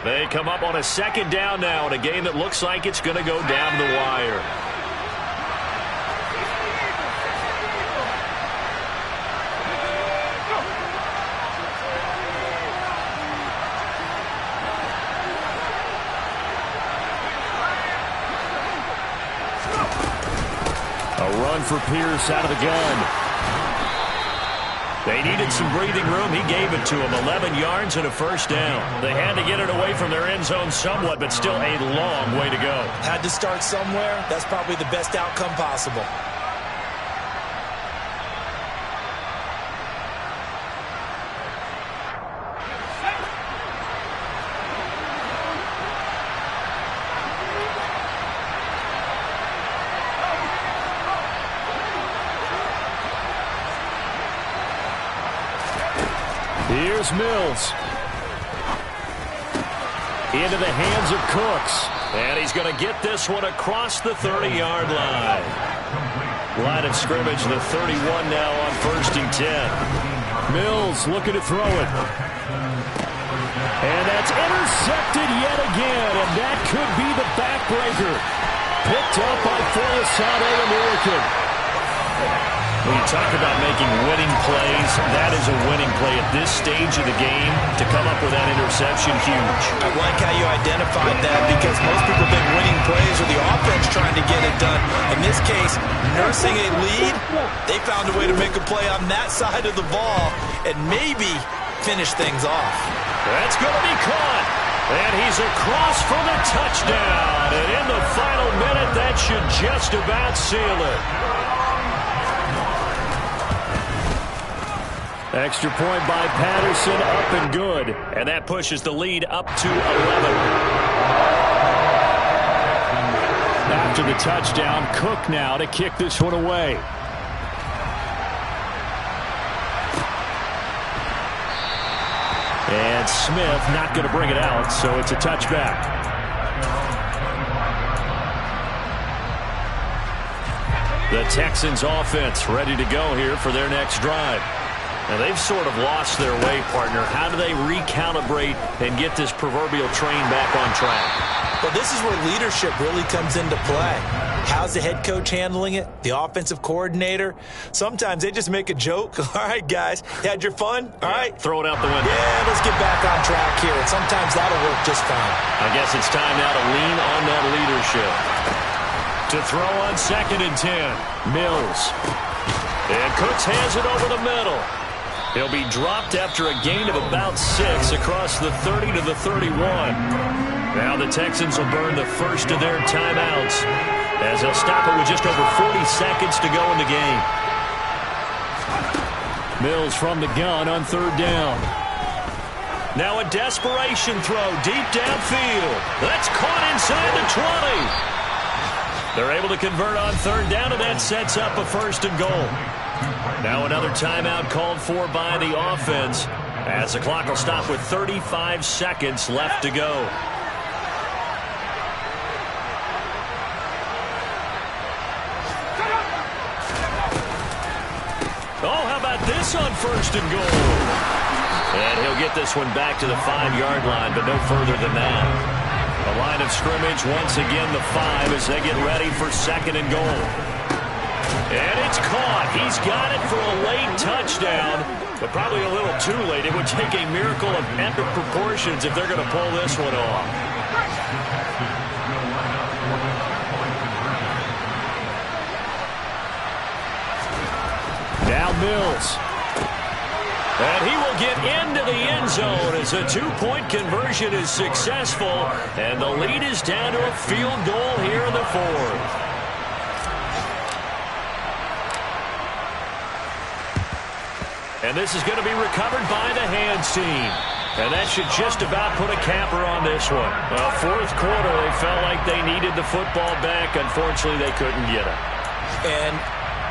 They come up on a 2nd down now in a game that looks like it's going to go down the wire. Run for Pierce out of the gun. They needed some breathing room. He gave it to them. 11 yards and a 1st down. They had to get it away from their end zone somewhat, but still a long way to go. Had to start somewhere. That's probably the best outcome possible. Here's Mills. Into the hands of Cooks. And he's going to get this one across the 30-yard line. Line of scrimmage, the 31 now on 1st and 10. Mills looking to throw it. And that's intercepted yet again. And that could be the backbreaker. Picked up by Folisade American. When you talk about making winning plays, that is a winning play at this stage of the game. To come up with that interception, huge. I like how you identified that because most people think winning plays are the offense trying to get it done. In this case, nursing a lead, they found a way to make a play on that side of the ball and maybe finish things off. That's going to be caught. And he's across for the touchdown. And in the final minute, that should just about seal it. Extra point by Patterson, up and good. And that pushes the lead up to 11. After the touchdown, Cook now to kick this one away. And Smith not going to bring it out, so it's a touchback. The Texans offense ready to go here for their next drive. Now, they've sort of lost their way, partner. How do they recalibrate and get this proverbial train back on track? Well, this is where leadership really comes into play. How's the head coach handling it? The offensive coordinator? Sometimes they just make a joke. All right, guys, you had your fun? All right. Throw it out the window. Yeah, let's get back on track here. And sometimes that'll work just fine. I guess it's time now to lean on that leadership. To throw on 2nd and 10. Mills. And Cooks hands it over the middle. He'll be dropped after a gain of about 6 across the 30 to the 31. Now the Texans will burn the first of their timeouts as they'll stop it with just over 40 seconds to go in the game. Mills from the gun on 3rd down. Now a desperation throw deep downfield. That's caught inside the 20. They're able to convert on 3rd down, and that sets up a 1st and goal. Now another timeout called for by the offense as the clock will stop with 35 seconds left to go. Oh, how about this on 1st and goal? And he'll get this one back to the 5-yard line, but no further than that. The line of scrimmage, once again, the 5 as they get ready for 2nd and goal. And it's caught. He's got it for a late touchdown, but probably a little too late. It would take a miracle of epic proportions if they're going to pull this one off. Down Bills. And he will get into the end zone as a two-point conversion is successful. And the lead is down to a field goal here in the fourth. And this is going to be recovered by the hands team. And that should just about put a capper on this one. Well, fourth quarter, they felt like they needed the football back. Unfortunately, they couldn't get it. And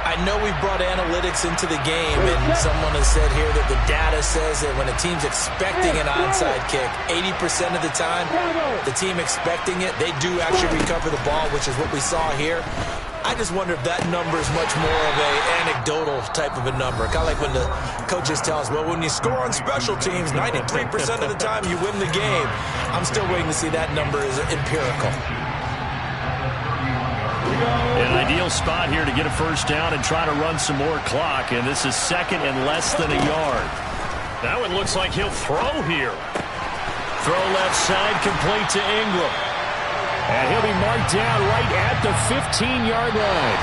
I know we've brought analytics into the game, and someone has said here that the data says that when a team's expecting an onside kick, 80% of the time, the team expecting it, they do actually recover the ball, which is what we saw here. I just wonder if that number is much more of a anecdotal type of a number. Kind of like when the coaches tell us, well, when you score on special teams, 93% of the time you win the game. I'm still waiting to see that number is empirical. An ideal spot here to get a first down and try to run some more clock, and this is second and less than a yard. Now it looks like he'll throw here. Throw left side, complete to Ingram. And he'll be marked down right at the 15-yard line.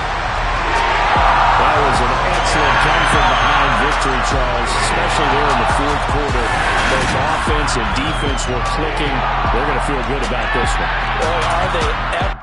That was an excellent come from behind victory, Charles, especially there in the fourth quarter. Both offense and defense were clicking. They're going to feel good about this one. Boy, are they ever.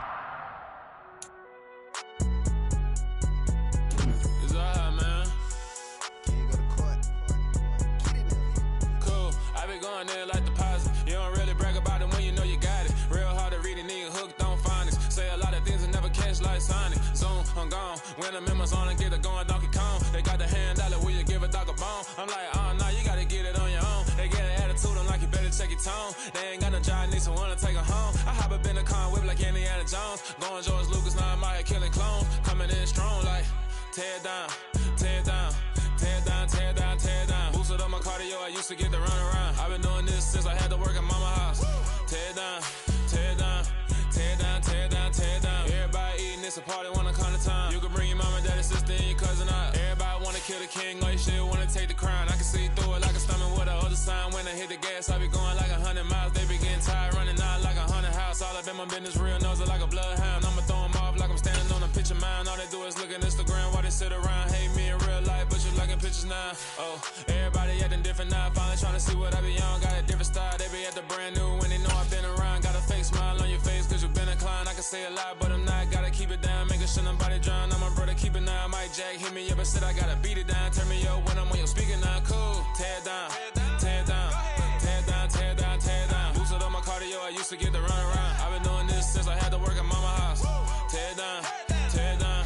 When I'm in my zone and get it going Donkey Kong. They got the hand dollar, will you give a dog a bone? I'm like, oh no, you gotta get it on your own. They get an attitude, I'm like, you better check your tone. They ain't got no job, need someone to take her home. I hop up in the car, whip like Indiana Jones. Going George Lucas, now I'm out here killing clones. Coming in strong like, tear down, tear down, tear down, tear down, tear down. Boosted up my cardio, I used to get to run around. I've been doing this since I had to work at mama house. Tear down, tear down, tear down, tear down, tear down. Everybody eating, it's a party, wanna come to time. You can bring your mama, daddy, sister, and your cousin out. Everybody wanna kill the king, or you shit wanna take the crown. I can see through it like a stomach with a other sign. When I hit the gas, I be going like 100 miles. They be getting tired, running out like 100 house. All up in my business, real nose like a bloodhound. I'ma throw 'em off like I'm standing on a picture mound. All they do is look at Instagram while they sit around. Hate me in real life, but you liking pictures now. Oh, everybody acting different now. Finally trying to see what I be on. Got a different style, they be at the brand new when they know I've been around. Got a fake smile on your face cause you been inclined. I can say a lot, but I'm not. Gotta keep it down, making sure nobody drown. I'm my brother, keep it now. Mike Jack hit me up and said I gotta beat it down. Turn me up when I'm on your speaker now. Cool, tear down, tear down, tear down, tear down, tear down. Boosted up my cardio, I used to get to run around. I've been doing this since I had to work at mama house. Tear down, tear down,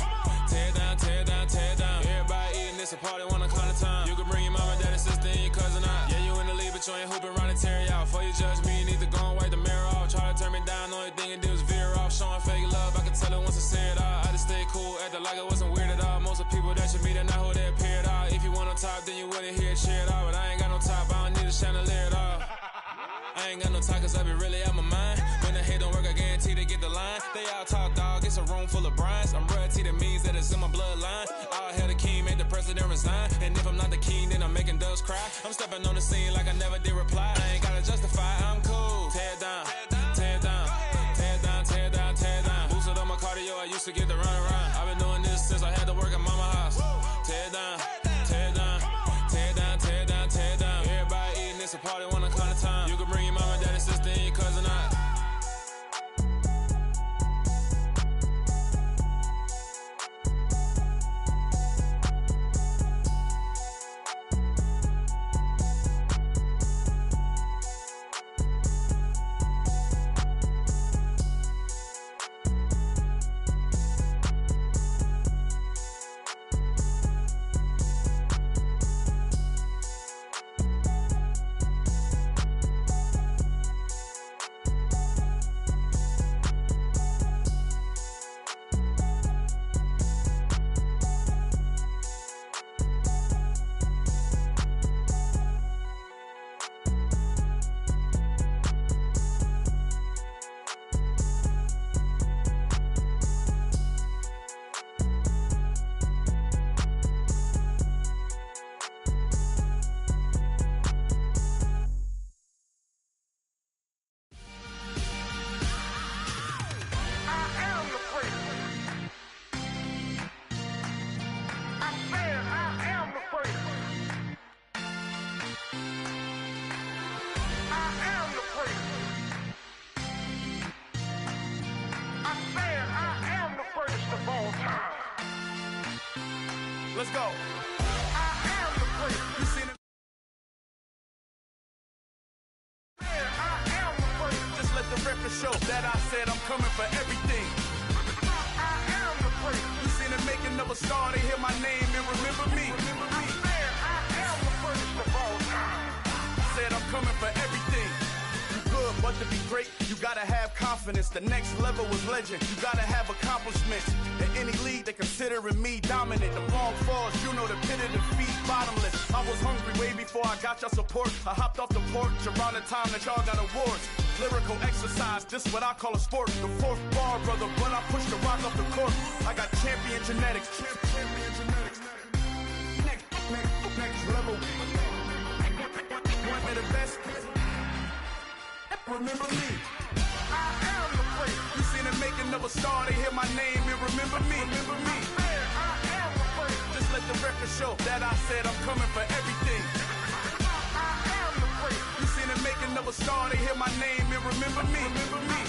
tear down, tear down, tear down. Everybody eating, it's a party, wanna come to time. You can bring your mama, daddy, sister, and your cousin out. Yeah, you in the league, but you ain't hooping around and tear you out. Before you judge me, you need to go and wipe the mirror off. Try to turn me down, only thing you did was veer off. Showing fake love, I can tell it once I see it all. I just stay cool, acting like I wasn't weird at all. Most of the people that you meet are not who they appear at all. If you want on top, then you wouldn't hear it cheer at all. But I ain't got no top, I don't need a chandelier at all. I ain't got no time cause I be really out my mind. When the hate don't work, I guarantee they get the line. They all talk dog, it's a room full of brinds. I'm royalty, that means that it's in my bloodline. All hell the king, made the president resign. And if I'm not the king, then I'm making doves cry. I'm stepping on the scene like I never did reply. I ain't gotta justify, I'm cool. Tear down, tear down, tear down, tear down, tear down. Boosted up my cardio, I used to get to run around. I've been doing this since I had to work at mama house. Tear down, tear down, tear down, tear down, tear down. Everybody eating, it's a party, wanna come to time. You can bring your mama, daddy, sister, and your cousin out. let's go. I am the place. You seen it? I am the place. Just let the record show that I said I'm coming for everything. I am the place. You seen the making of a star, they hear my name and remember me. I am the first of all time. Said I'm coming for everything. You good, but to be great, you gotta have confidence. The next level was legend. You gotta have accomplishments. In any league, they considering me dominant. The long falls, you know the pit of defeat, bottomless. I was hungry way before I got your support. I hopped off the porch around the time that y'all got awards. Lyrical exercise, this what I call a sport. The fourth bar, brother, when I push the rock off the court. I got champion genetics. Champion genetics. Next level. One of the best. Remember me. I am the place. You seen the making of a star, they hear my name and remember me. Remember me. I am the place. Just let the record show that I said I'm coming for everything. I am the place. You seen the making of a star, they hear my name and remember me. Remember me.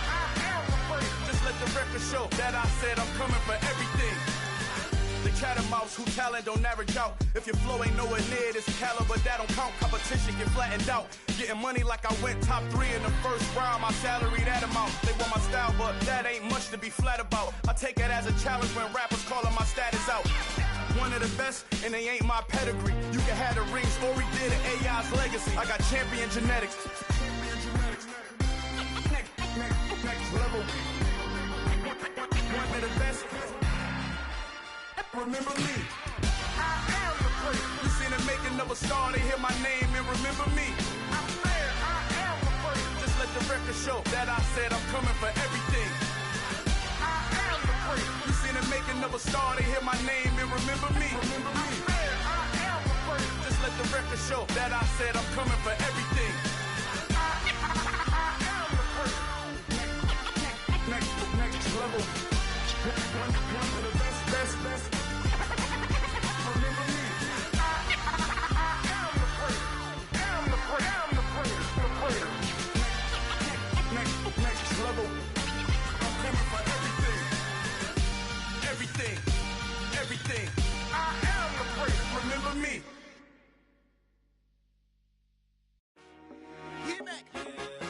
I am the place. Just let the record show that I said I'm coming for everything. The catamouse who talent don't average out. If your flow ain't nowhere near this caliber, that don't count. Competition get flattened out. Getting money like I went top 3 in the first round. My salary that amount. They want my style, but that ain't much to be flat about. I take it as a challenge when rappers calling my status out. One of the best, and they ain't my pedigree. You can have the ring, story did it, AI's legacy. I got champion genetics. Next level. One of the best. Remember me. I am the place. You seen the making of a star, they hear my name and remember me. I said I am the place. Just let the record show that I said I'm coming for everything. I am the place. You seen the making of a star, they hear my name and remember me. Remember me. I said I am the place. Just let the record show that I said I'm coming for everything. I am the place. Next level. One of the best. Remember me. I am the place. Am the place. Next level. I'm coming for everything. I am the place. Remember me.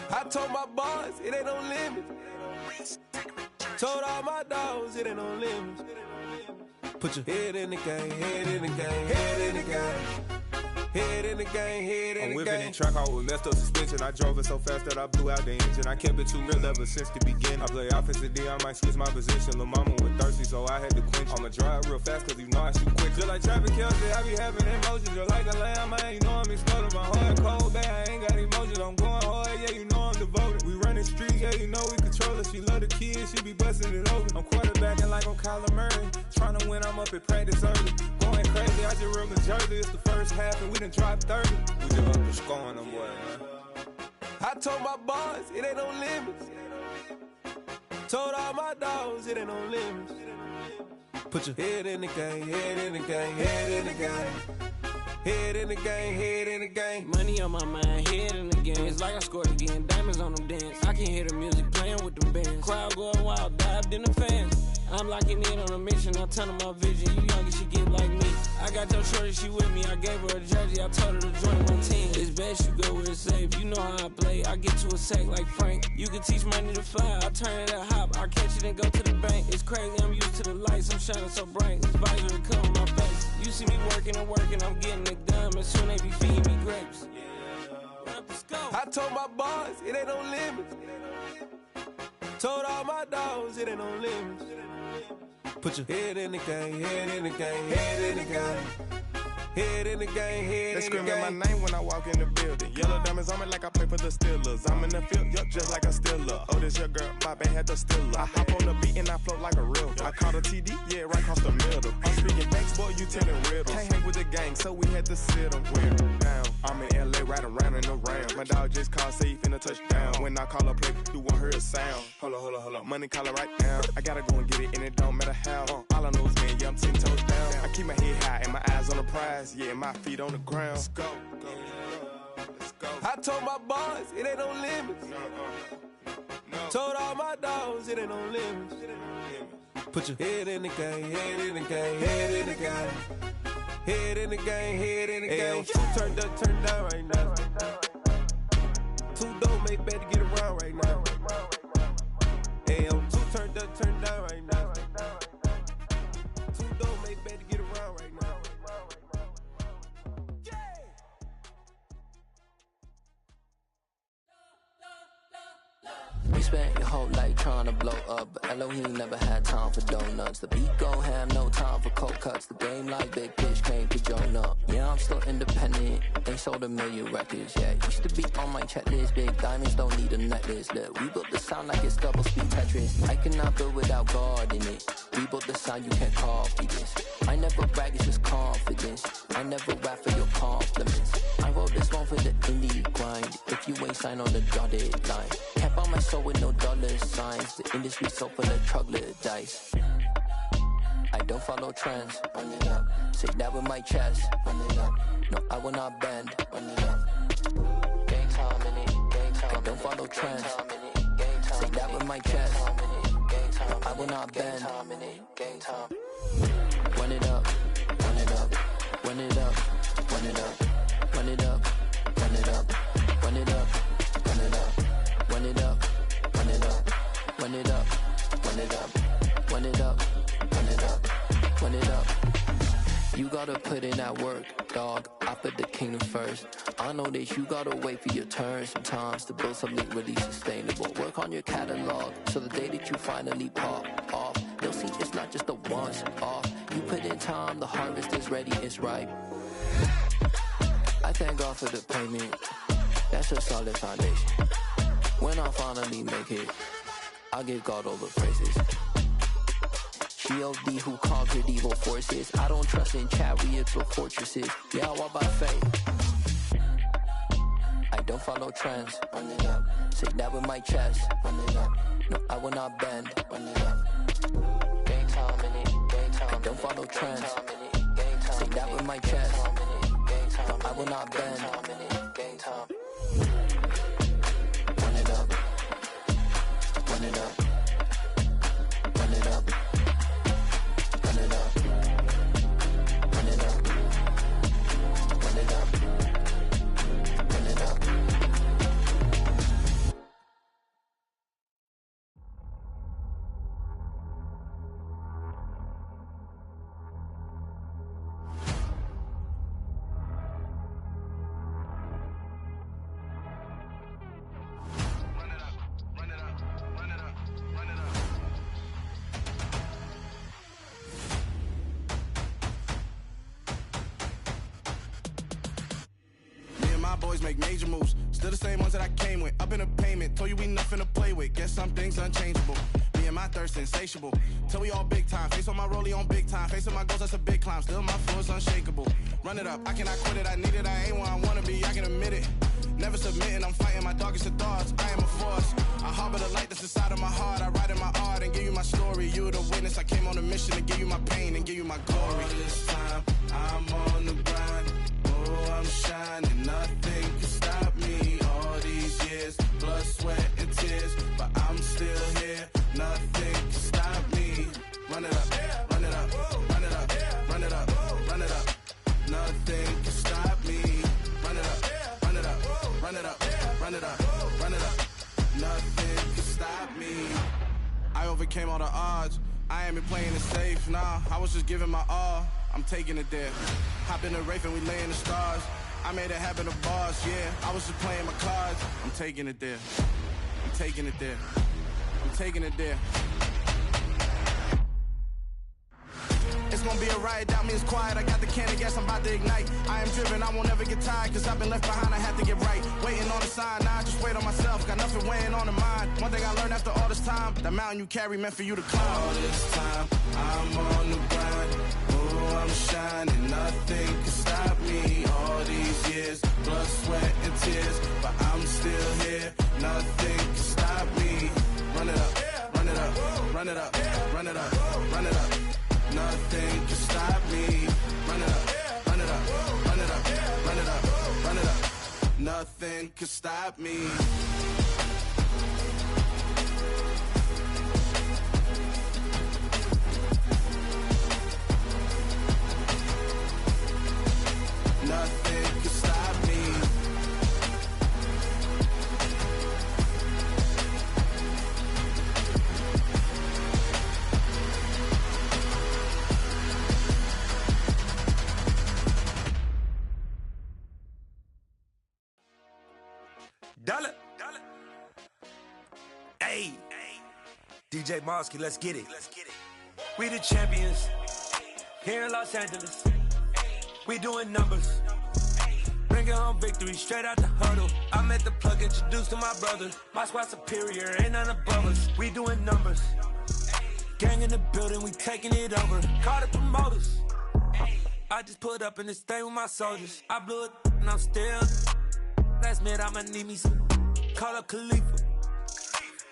I told my boys it ain't no limits. Told all my dogs it ain't no limits. Put your head in the game, head in the game, head in the game. Head in the game, head in the game. I'm whipping the track out with messed up suspension. I drove it so fast that I blew out the engine. I kept it too real ever since the beginning. I play offensive D, I might switch my position. Lil' mama was thirsty, so I had to quench. I'ma drive real fast, cause you know I shoot quick. Just like traffic Kelsey, I be having emotions. Just like a lamb, man, you know I'm exploding. My heart cold, bad, I ain't got emotions. I'm going hard, yeah, you know I'm devoted. We running streets, yeah, you know we control it. She love the kids, she be busting it open. I'm quarterbacking like I'm Kyler Murray. Trying to win, I'm up at practice early. Going crazy, I just real the jersey. It's the first half and we done dropped 30. We just up to scoring them, boy, man. I told my boys it ain't no limits. Told all my dogs it ain't no limits. Put your head in the game, head in the game, head in the game. Head in the game, head in the game. Money on my mind, head in the game. It's like I scored again, diamonds on them dance. I can hear the music playing with them bands. Crowd going wild, dived in the fans. I'm locking in on a mission, I'm telling my vision. You young, she get like me. I got your shorty, she with me. I gave her a jersey, I told her to join my team. It's best you go where it's safe. You know how I play, I get to a sack like Frank. You can teach money to fly, I turn it up hop. I catch it and go to the bank. It's crazy, I'm used to the lights, I'm shining so bright. This visor cover my face. You see me working and working, I'm getting it done. And soon they be feeding me grapes. I told my boys it ain't no limits. Told all my dogs it ain't no limits. Put your head in the game, head in the game, head in the game. Head in the game, head They in the game. screaming my name when I walk in the building. Yellow diamonds on me like I play for the Steelers. I'm in the field, yup, just like a Steeler. Oh, this your girl, my band had the Steeler. I hop on the beat and I float like a real. I caught a TD, yeah, right across the middle. I'm speaking thanks, boy, you telling riddles. Can't hang with the gang, so we had to sit them wear down. I'm in LA, riding round and around. My dog just called, say he finna touchdown. When I call a play, you won't hear a sound. Hold up, money caller right now. I gotta go and get it, and it don't matter how. All I know is, man, yeah, I'm 10 toes down. I keep my head high and my eyes on the prize. Yeah, my feet on the ground. Let's go. I told my boys it ain't no limits. Told all my dogs it ain't no limits. Put your head in the game, head in the game, head in the game. Head in the game, head in the game. Two turned up, turned down right now. Two dope make better get around right now. Hey, two turned up, turned down right now. Two dope make better get around right now. You spent your whole life trying to blow up, but Elohim never had time for donuts. The beat gon' have no time for cold cuts. The game like Big Pitch came to join up. Yeah, I'm still independent, ain't sold a million records yet. Used to be on my checklist, big diamonds don't need a necklace. Look, we built the sound like it's double speed Tetris. I cannot build without God in it. We built the sound, you can't copy this. I never brag, it's just confidence. I never rap for your compliments. I wrote this one for the indie grind. If you ain't signed on the dotted line, can't buy my soul with no dollar signs. The industry so full of troglodytes. I don't follow trends. Run it up. Say that with my chest. Run it up. No, I will not bend. Run it up. Gang time in it. Gang time. I don't follow trends. Say that with my chest. I will not bend. Gang time. Run it up. Run it up. Run it up. Run it up. Run it up. Run it up. Run it up. Run it up. Run it up. Run it up. Run it up. Run it up. Run it up. Run it up. Run it up. You gotta put in that work, dog. I put the kingdom first. I know that you gotta wait for your turn sometimes to build something really sustainable. Work on your catalog so the day that you finally pop off, they'll see it's not just a once off. You put in time, the harvest is ready, it's ripe. I thank God for the payment. That's a solid foundation. When I finally make it, I'll give God all the praises. G.O.D. who conquered evil forces. I don't trust in chariots or fortresses. Yeah, I walk by faith. I don't follow trends. Run it up. Say that with my chest. Run it up. No, I will not bend. Run it up. Gang time in it. Gang time. I don't follow trends. Say that with my chest. I will not bend. Gang time. Run it up. Run it up. Run it up. Run it up. Run it up. Run it up. Run it up. Boys make major moves, still the same ones that I came with. Up in a payment, told you we nothing to play with. Guess some things unchangeable. Me and my thirst insatiable. Till we all big time. Face on my rollie on big time. Facing my goals, that's a big climb. Still my flow is unshakable. Run it up, I cannot quit it. I need it, I ain't where I wanna be. I can admit it. Never submitting, I'm fighting my darkest of thoughts. I am a force. I harbor the light that's inside of my heart. I write in my art and give you my story. You the witness. I came on a mission to give you my pain and give you my glory. All this time, I'm on the grind. Oh, I'm shining. Nothing can stop me. All these years, blood, sweat, and tears, but I'm still here. Nothing can stop me. Run it up, run it up, run it up, run it up, run it up. Nothing can stop me. Run it up, run it up, run it up, run it up, run it up. Nothing can stop me. I overcame all the odds. I ain't been playing it safe, nah. I was just giving my all. I'm taking it there. Hop in the Wraith and we lay in the stars. I made it happen to boss, yeah. I was just playing my cards. I'm taking it there. I'm taking it there. I'm taking it there. It's gonna be a riot, doubt me it's quiet. I got the can of gas, I'm about to ignite. I am driven, I won't ever get tired, cause I've been left behind, I have to get right. Waiting on the sign, now I just wait on myself. Got nothing weighing on the mind. One thing I learned after all this time, the mountain you carry meant for you to climb. All this time, I'm on the grind. Oh, I'm shining, nothing can stop me. All these years, blood, sweat, and tears, but I'm still here. Nothing can stop me. Run it up, run it up, run it up, run it up, run it up. Nothing can stop me. Run it up, run it up, run it up, run it up, run it up. Nothing can stop me. Dollar. Hey, DJ Mosky, let's get it. We the champions here in Los Angeles. We doing numbers. Bringing home victory straight out the huddle. I met the plug, introduced to my brother. My squad superior, ain't none above us. We doing numbers. Gang in the building, we taking it over. Call the promoters. I just put up in this thing with my soldiers. I blew it and I'm still. Last minute I'ma need me some. Call up Khalifa.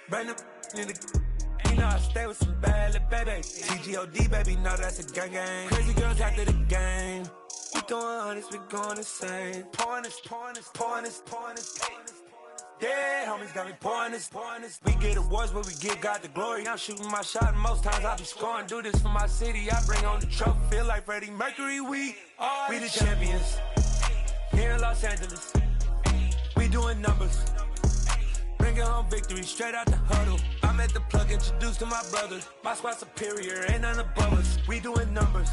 Bring them in the. You know I stay with some bad little babies. TGOD baby, know that's a gang gang. Crazy girls after the game. We going honest, we going insane. Pouring this. Yeah, homies got me pouring this. We get awards, but we give God the glory. I'm shooting my shot, and most times I be scoring. Do this for my city, I bring on the trophy. Feel like Freddie Mercury, we the champions. Here in Los Angeles, we doing numbers. Bringing home victory straight out the huddle. I met the plug, introduced to my brother. My squad superior, ain't none above us. We doing numbers.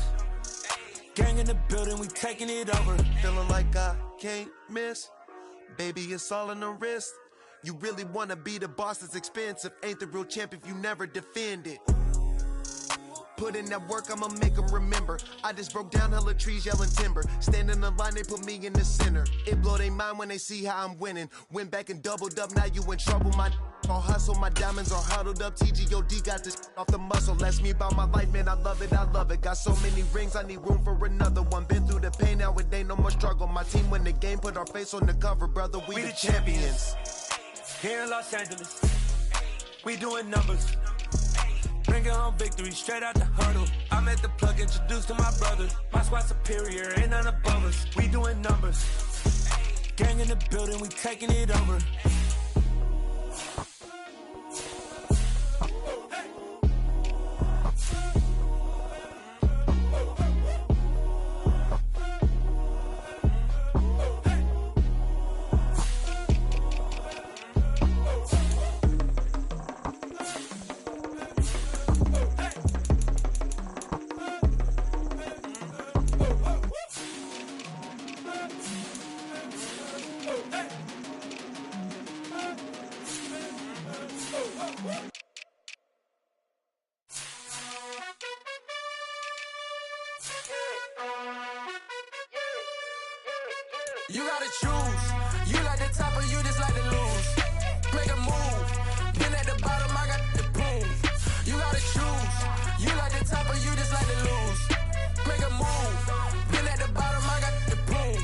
Gang in the building, we taking it over. Feeling like I can't miss. Baby, it's all in the wrist. You really wanna be the boss, it's expensive. Ain't the real champ if you never defend it. Put in that work, I'ma make them remember. I just broke down hella trees, yelling timber. Stand in the line, they put me in the center. It blow their mind when they see how I'm winning. Went back and doubled up, now you in trouble. My all hustle, my diamonds are huddled up. TGOD got this off the muscle. Ask me about my life, man, I love it. Got so many rings, I need room for another one. Been through the pain, now it ain't no more struggle. My team win the game, put our face on the cover, brother. We the champions. Here in Los Angeles, we doing numbers. Bringing home victory straight out the huddle. I met the plug, introduced to my brother. My squad superior, ain't none above us. We doing numbers. Gang in the building, we taking it over. You gotta choose. You like the top or you just like to lose. Make a move. Been at the bottom, I got the prove. You gotta choose. You like the top or you just like to lose. Make a move. Been at the bottom, I got the prove.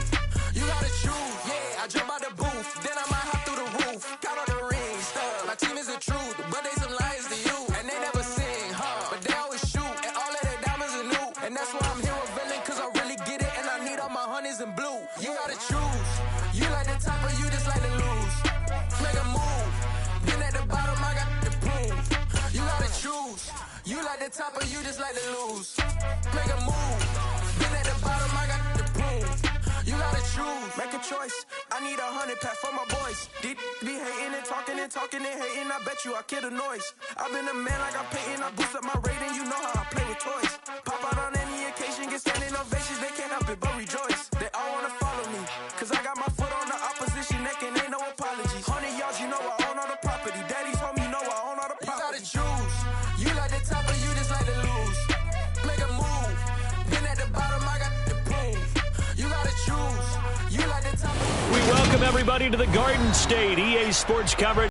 You gotta choose. Yeah, I jump out the booth. Then I might hop through the roof. Count on the rings, stuff. My team is the truth, but they some liars to you. And they never sing, but they always shoot. And all of their diamonds are new. And that's why I'm here revealing, cause I really get it. And I need all my honeys in blue. You gotta choose. You like the top or you just like to lose. Make a move. Been at the bottom, I got the proof. You gotta choose. You like the top or you just like to lose. Make a move. Been at the bottom, I got the proof. You gotta choose. Make a choice. I need 100 pack for my boys. Be hating and talking and hating. I bet you I kill the noise. I've been a man like I'm Peyton. I boost up my rating. You know how I play with toys. Pop out on any occasion, get standing ovations. They can't help it but rejoice. They all wanna follow me, cause I got my foot on the opposition neck and ain't no apologies. 100 yards, you know I own all the property. Daddy's home, you know I own all the property. You gotta choose. You like the top or you just like to lose. Make a move. Been at the bottom, I got the proof. You gotta choose. You like the top. We welcome everybody to the Garden State EA Sports coverage.